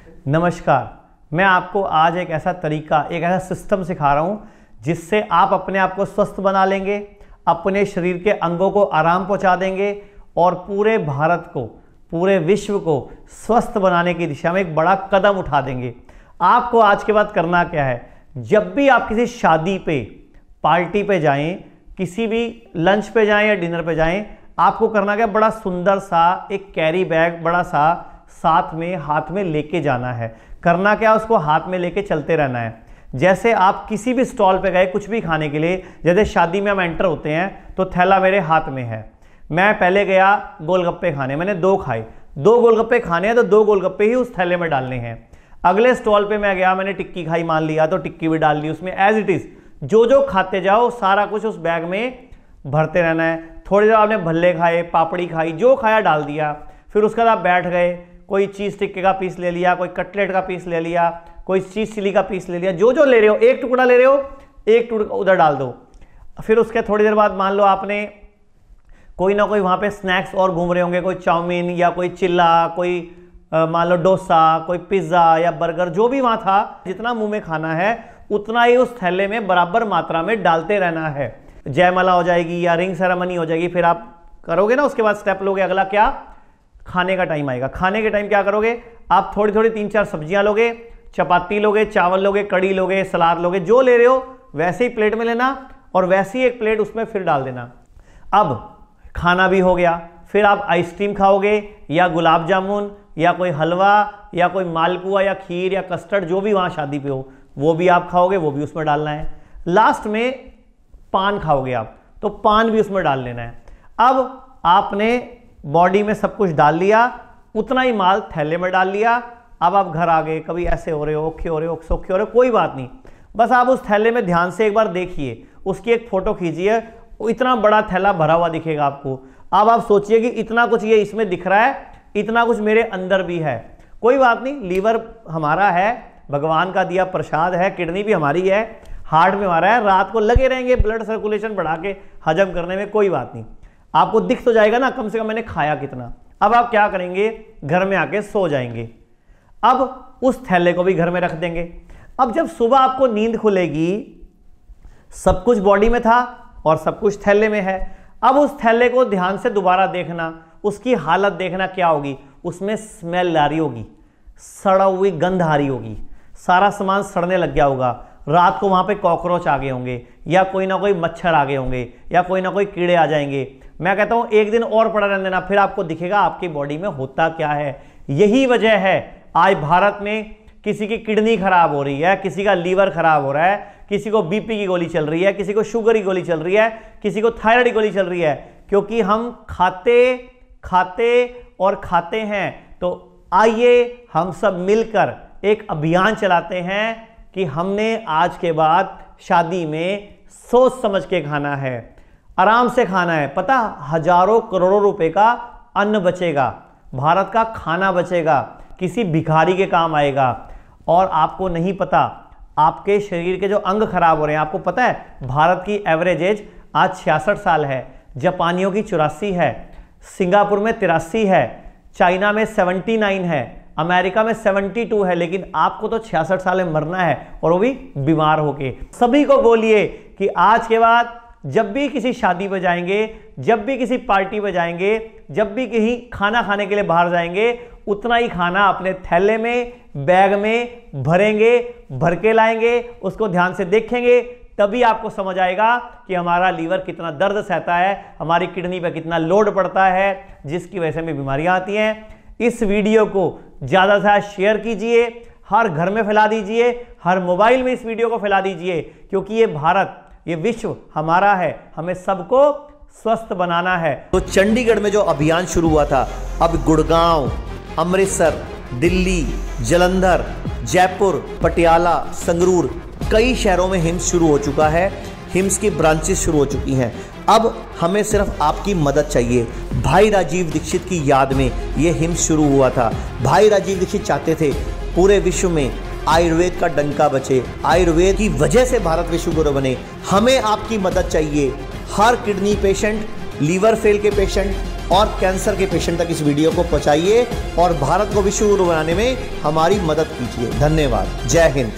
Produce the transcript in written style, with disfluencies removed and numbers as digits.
नमस्कार, मैं आपको आज एक ऐसा तरीका, एक ऐसा सिस्टम सिखा रहा हूँ जिससे आप अपने आप को स्वस्थ बना लेंगे, अपने शरीर के अंगों को आराम पहुँचा देंगे और पूरे भारत को, पूरे विश्व को स्वस्थ बनाने की दिशा में एक बड़ा कदम उठा देंगे। आपको आज के बाद करना क्या है, जब भी आप किसी शादी पे, पार्टी पे जाएं, किसी भी लंच पे जाएं या डिनर पे जाएं, आपको करना क्या, बड़ा सुंदर सा एक कैरी बैग बड़ा सा साथ में हाथ में लेके जाना है। करना क्या, उसको हाथ में लेके चलते रहना है। जैसे आप किसी भी स्टॉल पे गए कुछ भी खाने के लिए, जैसे शादी में हम एंटर होते हैं तो थैला मेरे हाथ में है। मैं पहले गया गोलगप्पे खाने, मैंने 2 खाए। 2 गोलगप्पे खाने हैं तो 2 गोलगप्पे ही उस थैले में डालने हैं। अगले स्टॉल पे मैं गया, मैंने टिक्की खाई मान लिया तो टिक्की भी डाल ली उसमें, एज इट इज। जो जो खाते जाओ सारा कुछ उस बैग में भरते रहना है। थोड़ी देर आपने भल्ले खाए, पापड़ी खाई, जो खाया डाल दिया। फिर उसके बाद आप बैठ गए, कोई चीज़ टिक्के का पीस ले लिया, कोई कटलेट का पीस ले लिया, कोई चीज़ चिली का पीस ले लिया। जो जो ले रहे हो, एक टुकड़ा ले रहे हो, एक टुकड़ा उधर डाल दो। फिर उसके थोड़ी देर बाद मान लो आपने कोई ना कोई वहाँ पे स्नैक्स और घूम रहे होंगे, कोई चाउमीन या कोई चिल्ला, कोई मान लो डोसा, कोई पिज्ज़ा या बर्गर, जो भी वहाँ था, जितना मुंह में खाना है उतना ही उस थैले में बराबर मात्रा में डालते रहना है। जयमाला हो जाएगी या रिंग सेरेमनी हो जाएगी, फिर आप करोगे ना, उसके बाद स्टेप लोगे। अगला क्या, खाने का टाइम आएगा। खाने के टाइम क्या करोगे, आप थोड़ी थोड़ी 3-4 सब्जियां लोगे, चपाती लोगे, चावल लोगे, कड़ी लोगे, सलाद लोगे, जो ले रहे हो वैसे ही प्लेट में लेना और वैसे ही एक प्लेट उसमें फिर डाल देना। अब खाना भी हो गया, फिर आप आइसक्रीम खाओगे या गुलाब जामुन या कोई हलवा या कोई मालपुआ या खीर या कस्टर्ड, जो भी वहाँ शादी पे हो वो भी आप खाओगे, वो भी उसमें डालना है। लास्ट में पान खाओगे आप, तो पान भी उसमें डाल लेना है। अब आपने बॉडी में सब कुछ डाल लिया, उतना ही माल थैले में डाल लिया। अब आप घर आ गए, कभी ऐसे हो रहे हो, औखे हो रहे हो, सौखे हो रहे हो, कोई बात नहीं, बस आप उस थैले में ध्यान से एक बार देखिए, उसकी एक फोटो खींचिए। इतना बड़ा थैला भरा हुआ दिखेगा आपको। अब आप सोचिए कि इतना कुछ ये इसमें दिख रहा है, इतना कुछ मेरे अंदर भी है। कोई बात नहीं, लीवर हमारा है, भगवान का दिया प्रसाद है, किडनी भी हमारी है, हार्ट भी हमारा है, रात को लगे रहेंगे ब्लड सर्कुलेशन बढ़ा के हजम करने में, कोई बात नहीं। आपको दिख तो जाएगा ना कम से कम मैंने खाया कितना। अब आप क्या करेंगे, घर में आके सो जाएंगे। अब उस थैले को भी घर में रख देंगे। अब जब सुबह आपको नींद खुलेगी, सब कुछ बॉडी में था और सब कुछ थैले में है। अब उस थैले को ध्यान से दोबारा देखना, उसकी हालत देखना क्या होगी। उसमें स्मेल आ रही होगी, सड़ा हुई गंध आ रही होगी, सारा सामान सड़ने लग गया होगा। रात को वहां पे कॉकरोच आ गए होंगे या कोई ना कोई मच्छर आ गए होंगे या कोई ना कोई कीड़े आ जाएंगे। मैं कहता हूं एक दिन और पड़ा रहने देना, फिर आपको दिखेगा आपकी बॉडी में होता क्या है। यही वजह है आज भारत में किसी की किडनी खराब हो रही है, किसी का लीवर खराब हो रहा है, किसी को बीपी की गोली चल रही है, किसी को शुगर की गोली चल रही है, किसी को थायराइड की गोली चल रही है, क्योंकि हम खाते और खाते हैं। तो आइए हम सब मिलकर एक अभियान चलाते हैं कि हमने आज के बाद शादी में सोच समझ के खाना है, आराम से खाना है। पता, हजारों करोड़ों रुपए का अन्न बचेगा, भारत का खाना बचेगा, किसी भिखारी के काम आएगा। और आपको नहीं पता, आपके शरीर के जो अंग खराब हो रहे हैं, आपको पता है भारत की एवरेज एज आज 66 साल है, जापानियों की 84 है, सिंगापुर में 83 है, चाइना में 79 है, अमेरिका में 72 है, लेकिन आपको तो 66 साल में मरना है और वो भी बीमार होके। सभी को बोलिए कि आज के बाद जब भी किसी शादी पे जाएंगे, जब भी किसी पार्टी पे जाएंगे, जब भी कहीं खाना खाने के लिए बाहर जाएंगे, उतना ही खाना अपने थैले में, बैग में भरेंगे, भर के लाएंगे, उसको ध्यान से देखेंगे। तभी आपको समझ आएगा कि हमारा लीवर कितना दर्द सहता है, हमारी किडनी पे कितना लोड पड़ता है, जिसकी वजह से हमें बीमारियां आती हैं। इस वीडियो को ज़्यादा से ज़्यादा शेयर कीजिए, हर घर में फैला दीजिए, हर मोबाइल में इस वीडियो को फैला दीजिए, क्योंकि ये भारत, ये विश्व हमारा है, हमें सबको स्वस्थ बनाना है। तो चंडीगढ़ में जो अभियान शुरू हुआ था, अब गुड़गांव, अमृतसर, दिल्ली, जालंधर, जयपुर, पटियाला, संगरूर, कई शहरों में हिम्स शुरू हो चुका है। हिम्स की ब्रांचेस शुरू हो चुकी हैं। अब हमें सिर्फ आपकी मदद चाहिए। भाई राजीव दीक्षित की याद में ये हिम्स शुरू हुआ था। भाई राजीव दीक्षित चाहते थे पूरे विश्व में आयुर्वेद का डंका बचे, आयुर्वेद की वजह से भारत विश्व गुरु बने। हमें आपकी मदद चाहिए। हर किडनी पेशेंट, लीवर फेल के पेशेंट और कैंसर के पेशेंट तक इस वीडियो को पहुंचाइए और भारत को विश्व गुरु बनाने में हमारी मदद कीजिए। धन्यवाद। जय हिंद।